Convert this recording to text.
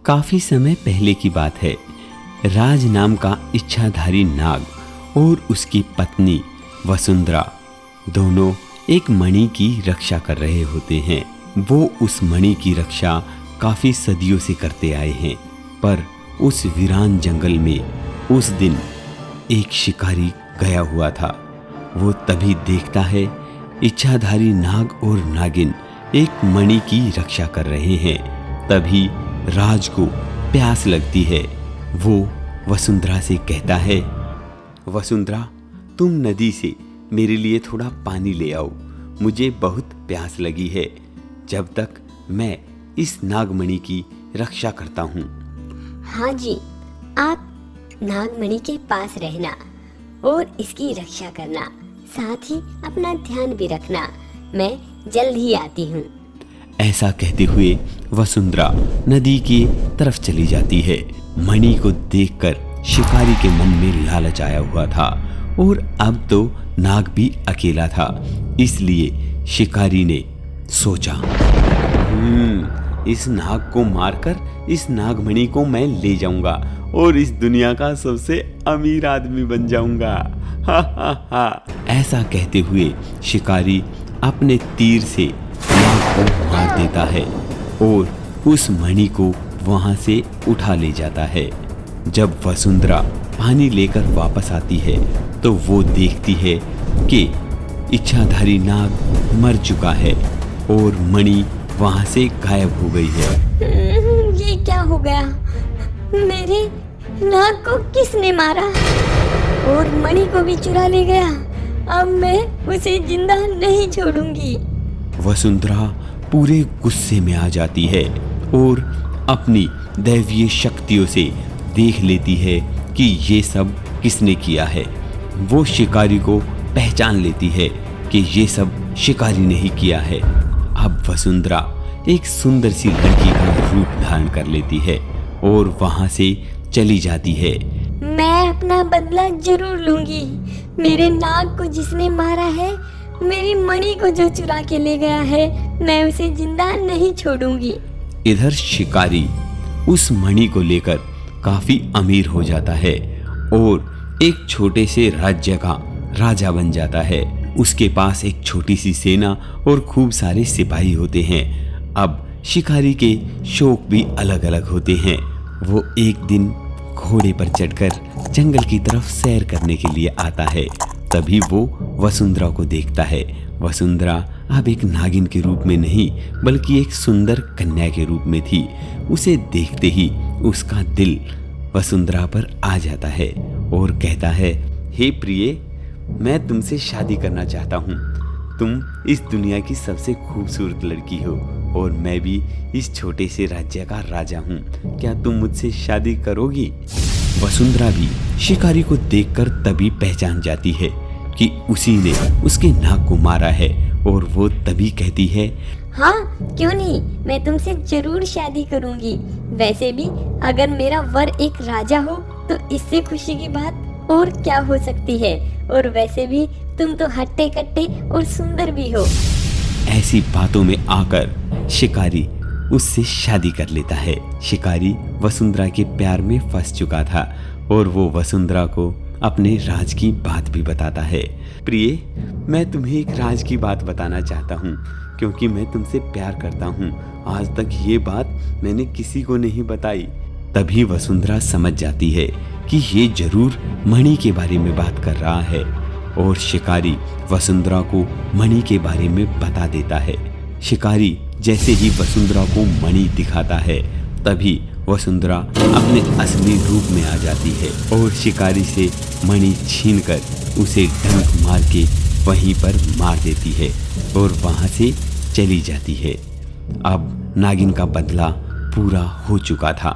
काफी समय पहले की बात है। राज नाम का इच्छाधारी नाग और उसकी पत्नी वसुंधरा दोनों एक मणि की रक्षा कर रहे होते हैं। वो उस मणि की रक्षा काफी सदियों से करते आए हैं, पर उस वीरान जंगल में उस दिन एक शिकारी गया हुआ था। वो तभी देखता है इच्छाधारी नाग और नागिन एक मणि की रक्षा कर रहे हैं। तभी राज को प्यास लगती है। वो वसुंधरा से कहता है, वसुंधरा, तुम नदी से मेरे लिए थोड़ा पानी ले आओ, मुझे बहुत प्यास लगी है, जब तक मैं इस नागमणि की रक्षा करता हूँ। हाँ जी, आप नागमणि के पास रहना और इसकी रक्षा करना, साथ ही अपना ध्यान भी रखना। मैं जल्द ही आती हूँ। ऐसा कहते हुए वसुंधरा नदी की तरफ चली जाती है। मणि को देखकर शिकारी के मन में लालच आया हुआ था और अब तो नाग भी अकेला था, इसलिए शिकारी ने सोचा, इस नाग को मारकर इस नागमणि को मैं ले जाऊंगा और इस दुनिया का सबसे अमीर आदमी बन जाऊंगा। हा हा हा। ऐसा कहते हुए शिकारी अपने तीर से नाग को मार देता है और उस मणि को वहां से उठा ले जाता है। जब वसुंधरा पानी लेकर वापस आती है तो वो देखती है कि इच्छाधारी नाग मर चुका है और मणि वहां से गायब हो गई है। ये क्या हो गया? मेरे नाग को किसने मारा और मणि को भी चुरा ले गया? अब मैं उसे जिंदा नहीं छोड़ूंगी। वसुंधरा पूरे गुस्से में आ जाती है और अपनी दैवीय शक्तियों से देख लेती है कि ये सब किसने किया है। वो शिकारी को पहचान लेती है कि ये सब शिकारी ने ही किया है। अब वसुंधरा एक सुंदर सी लड़की का रूप धारण कर लेती है और वहां से चली जाती है। मैं अपना बदला जरूर लूंगी। मेरे नाग को जिसने मारा है, मेरी मणि को जो चुरा के ले गया है, मैं उसे जिंदा नहीं छोड़ूंगी। इधर शिकारी उस मणि को लेकर काफी अमीर हो जाता है और एक छोटे से राज्य का राजा बन जाता है। उसके पास एक छोटी सी सेना और खूब सारे सिपाही होते हैं। अब शिकारी के शौक भी अलग अलग होते हैं। वो एक दिन घोड़े पर चढ़कर जंगल की तरफ सैर करने के लिए आता है। तभी वो वसुंधरा को देखता है। वसुंधरा अब एक नागिन के रूप में नहीं बल्कि एक सुंदर कन्या के रूप में थी। उसे देखते ही उसका दिल वसुंधरा पर आ जाता है और कहता है, हे प्रिय, मैं तुमसे शादी करना चाहता हूँ। तुम इस दुनिया की सबसे खूबसूरत लड़की हो और मैं भी इस छोटे से राज्य का राजा हूँ। क्या तुम मुझसे शादी करोगी? वसुंधरा भी शिकारी को देखकर तभी पहचान जाती है कि उसी ने उसके नाग को मारा है और वो तभी कहती है, हाँ, क्यों नहीं, मैं तुमसे जरूर शादी करूंगी। वैसे भी अगर मेरा वर एक राजा हो तो इससे खुशी की बात और क्या हो सकती है। और वैसे भी तुम तो हट्टे कट्टे और सुंदर भी हो। ऐसी बातों में आकर शिकारी उससे शादी कर लेता है। शिकारी वसुंधरा के प्यार में फंस चुका था और वो वसुंधरा को अपने राज की बात भी बताता है। प्रिय, मैं तुम्हें एक राज की बात बताना चाहता हूँ क्योंकि मैं तुमसे प्यार करता हूँ। आज तक ये बात मैंने किसी को नहीं बताई। तभी वसुंधरा समझ जाती है कि ये जरूर मणि के बारे में बात कर रहा है और शिकारी वसुंधरा को मणि के बारे में बता देता है। शिकारी जैसे ही वसुंधरा को मणि दिखाता है तभी वसुंधरा अपने असली रूप में आ जाती है और शिकारी से मणि छीनकर उसे डंक मार के वहीं पर मार देती है और वहां से चली जाती है। अब नागिन का बदला पूरा हो चुका था।